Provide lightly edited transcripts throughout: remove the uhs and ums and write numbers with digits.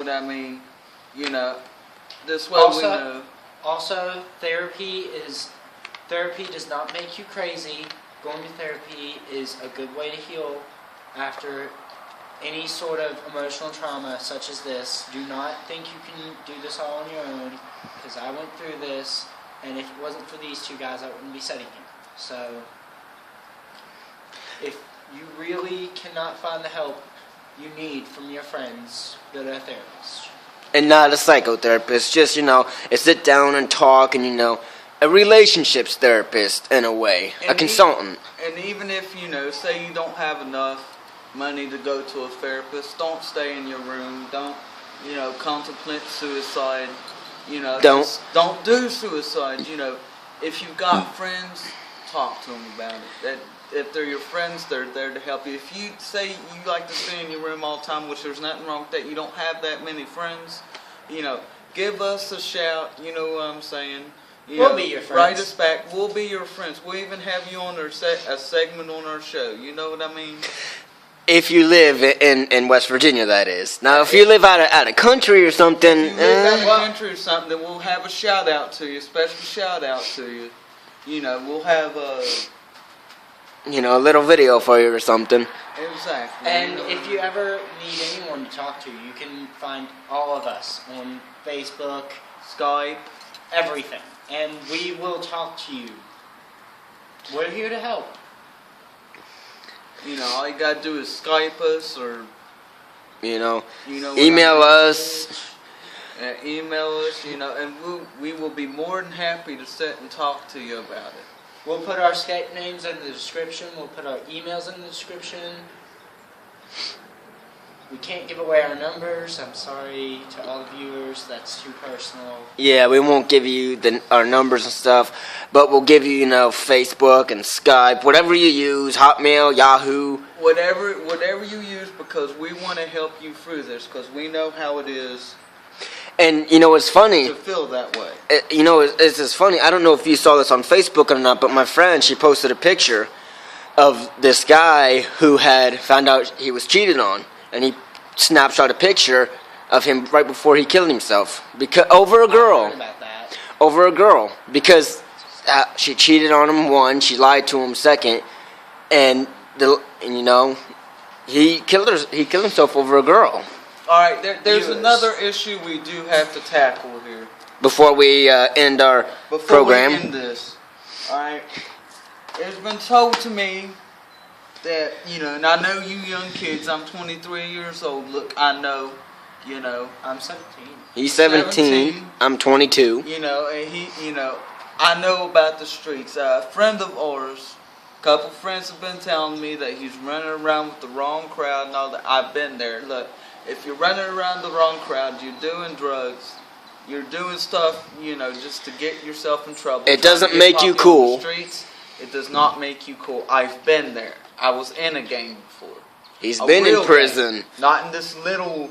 what I mean? You know, this way Also, we know. Also, therapy does not make you crazy. Going to therapy is a good way to heal after any sort of emotional trauma such as this. Do not think you can do this all on your own, because I went through this, and if it wasn't for these two guys, I wouldn't be sitting here. So, if you really cannot find the help you need from your friends, go to a therapist. And not a psychotherapist, just, a sit down and talk and, a relationships therapist in a way, a consultant. And even if, say you don't have enough money to go to a therapist, don't stay in your room, don't, contemplate suicide, don't do suicide, if you've got friends, talk to them about it. If they're your friends, they're there to help you. If you say you like to stay in your room all the time, which there's nothing wrong with that, you don't have that many friends, give us a shout, you know what I'm saying? We'll be your friends. Write us back, we'll be your friends. We'll even have you on a segment on our show, you know what I mean? If you live in West Virginia, that is. Now, if you live out of country or something... If you live out of country or something, then we'll have a shout out to you, a special shout out to you. We'll have a... a little video for you or something. Exactly. And if you ever need anyone to talk to, you can find all of us on Facebook, Skype, everything. And we will talk to you. We're here to help. All you gotta do is Skype us or... email us. Email us, and we will be more than happy to sit and talk to you about it. We'll put our Skype names in the description. We'll put our emails in the description. We can't give away our numbers. I'm sorry to all the viewers. That's too personal. Yeah, we won't give you our numbers and stuff, but we'll give you, Facebook and Skype, whatever you use, Hotmail, Yahoo. Whatever you use, because we want to help you through this, because we know how it is. And it's funny. To feel that way. It's just funny. I don't know if you saw this on Facebook or not, but my friend, she posted a picture of this guy who had found out he was cheated on, and he snapshot a picture of him right before he killed himself over a girl. I heard about that. Over a girl, because she cheated on him one, she lied to him second, and he killed her. He killed himself over a girl. All right, there's another issue we do have to tackle here. Before we end our program. Before we end this, all right, it's been told to me that, and I know you young kids, I'm 23 years old, look, I know, I'm 17. He's 17, I'm 22. And I know about the streets. A friend of ours, a couple friends have been telling me that he's running around with the wrong crowd and all that. I've been there. Look, if you're running around the wrong crowd, you're doing drugs, you're doing stuff, just to get yourself in trouble. It doesn't make you cool. Streets, it does not make you cool. I've been there. I was in a gang before. He's been in prison. Gang, not in this little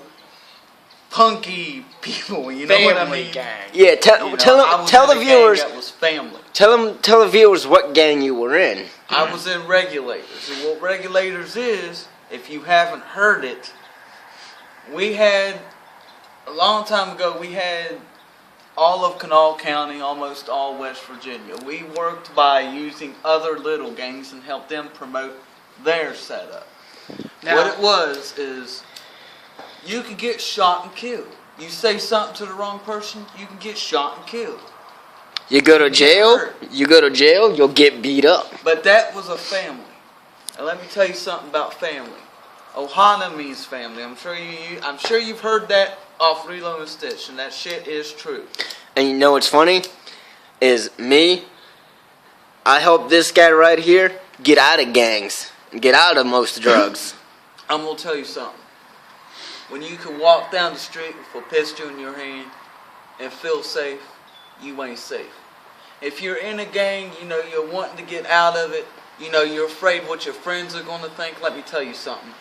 punky people, you know what I mean? Gang. Yeah, tell the viewers. That was family. Tell the viewers what gang you were in. I was in Regulators. And what Regulators is, if you haven't heard it, we had, a long time ago, we had all of Kanawha County, almost all West Virginia. We worked by using other little gangs and helped them promote their setup. Now, what it was is, you could get shot and killed. You say something to the wrong person, you can get shot and killed. You go to jail, you'll get beat up. But that was a family. And let me tell you something about family. Ohana means family. I'm sure you've heard that off Relo and Stitch, and that shit is true. And you know what's funny? Is me, I helped this guy right here get out of gangs. Get out of most drugs. I'm going to tell you something. When you can walk down the street with a pistol in your hand and feel safe, you ain't safe. If you're in a gang, you're wanting to get out of it, you're afraid what your friends are going to think, let me tell you something.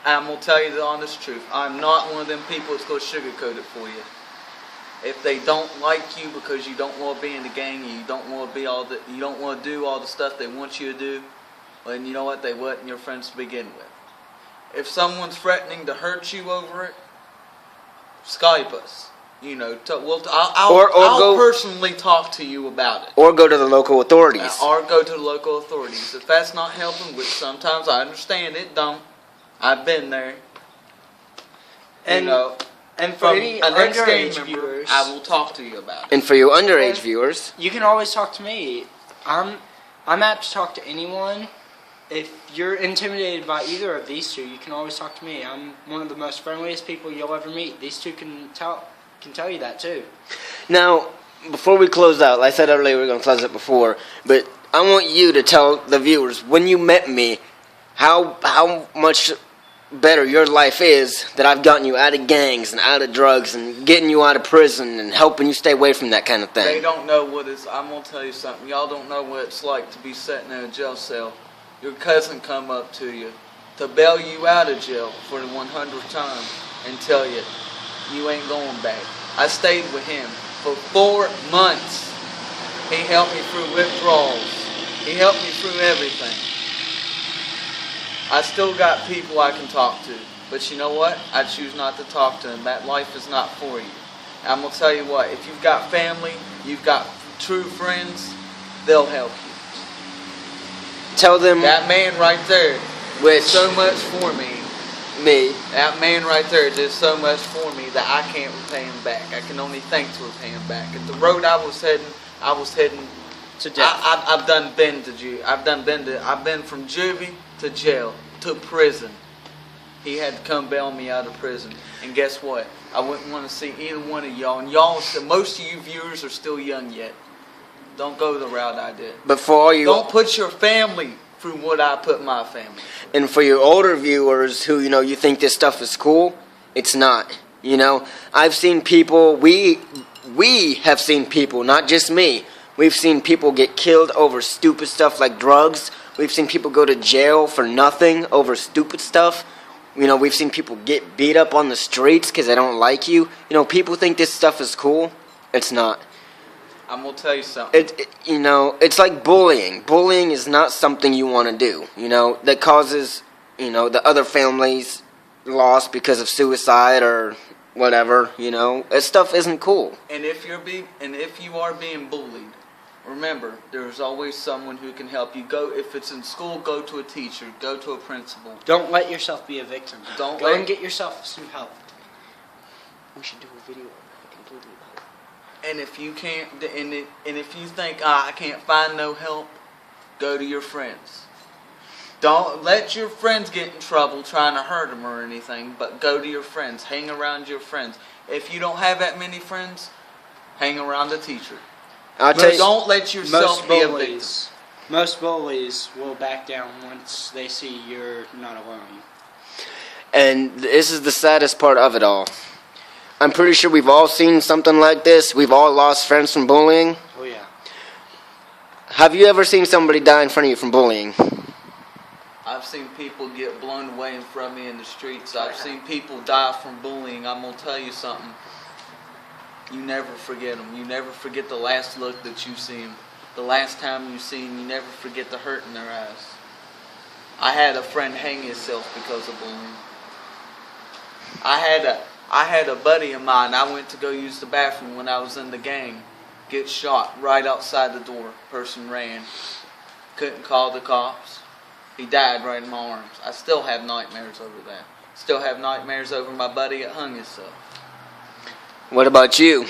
I'm going to tell you the honest truth. I'm not one of them people that's going to sugarcoat it for you. If they don't like you because you don't want to be in the gang, and you don't want to do all the stuff they want you to do, well, then you know what? They wasn't your friends to begin with. If someone's threatening to hurt you over it, Skype us. You know, I'll go- personally talk to you about it. Or go to the local authorities. Or go to the local authorities. If that's not helping, which sometimes I understand it don't. I've been there. And you know, and for from any an ex-gang underage member, viewers, I will talk to you about it. And for you underage And- viewers, you can always talk to me. I'm apt to talk to anyone. If you're intimidated by either of these two, you can always talk to me. I'm one of the most friendliest people you'll ever meet. These two can tell you that too. now, before we close out, like I said earlier, we were going to close it before, but I want you to tell the viewers, when you met me, how much better your life is that I've gotten you out of gangs and out of drugs and getting you out of prison and helping you stay away from that kind of They thing. don't know what it's. I'm gonna tell you something. Y'all don't know what it's like to be sitting in a jail cell. Your cousin come up to you to bail you out of jail for the 100th time and tell you you ain't going back. I stayed with him for 4 months. He helped me through withdrawals. He helped me through everything. I still got people I can talk to. But you know what? I choose not to talk to them. That life is not for you. I'm going to tell you what. If you've got family, you've got true friends, they'll help you. Tell them That man right there did which so much for me. me. That man right there did so much for me that I can't repay him back. I can only think to repay him back. At the road I was heading To death. I've been from juvie to jail to prison. He had to come bail me out of prison. And guess what? I wouldn't want to see either one of y'all. And most of you viewers are still young yet. Don't go the route I did. But for all you Don't put your family through what I put my family through. and for your older viewers who, you think this stuff is cool, it's not. I've seen people, we have seen people, not just me. We've seen people get killed over stupid stuff like drugs. We've seen people go to jail for nothing over stupid stuff. We've seen people get beat up on the streets because they don't like you. People think this stuff is cool. It's not. I'm going to tell you something. It's like bullying. Bullying is not something you want to do, that causes, the other families loss because of suicide or whatever, That stuff isn't cool. And if you are being bullied, remember, there's always someone who can help you. If it's in school, go to a teacher, go to a principal. Don't let yourself be a victim. Don't Go and get yourself some help. We should do a video on that completely about it. And if you can't, and if you think I can't find no help, go to your friends. Don't let your friends get in trouble trying to hurt them or anything, but go to your friends. Hang around your friends. If you don't have that many friends, hang around a teacher. I'll tell you, Don't let yourself be a victim. Most bullies will back down once they see you're not alone. and this is the saddest part of it all. I'm pretty sure we've all seen something like this. We've all lost friends from bullying. Oh yeah. Have you ever seen somebody die in front of you from bullying? I've seen people get blown away in front of me in the streets. I've seen people die from bullying. I'm going to tell you something. You never forget them. You never forget the last look that you see them. The last time you see them, you never forget the hurt in their eyes. I had a friend hang himself because of bullying. I had a buddy of mine, I went to go use the bathroom when I was in the gang, get shot right outside the door. Person ran. Couldn't call the cops. He died right in my arms. I still have nightmares over that. Still have nightmares over my buddy that hung himself. What about you?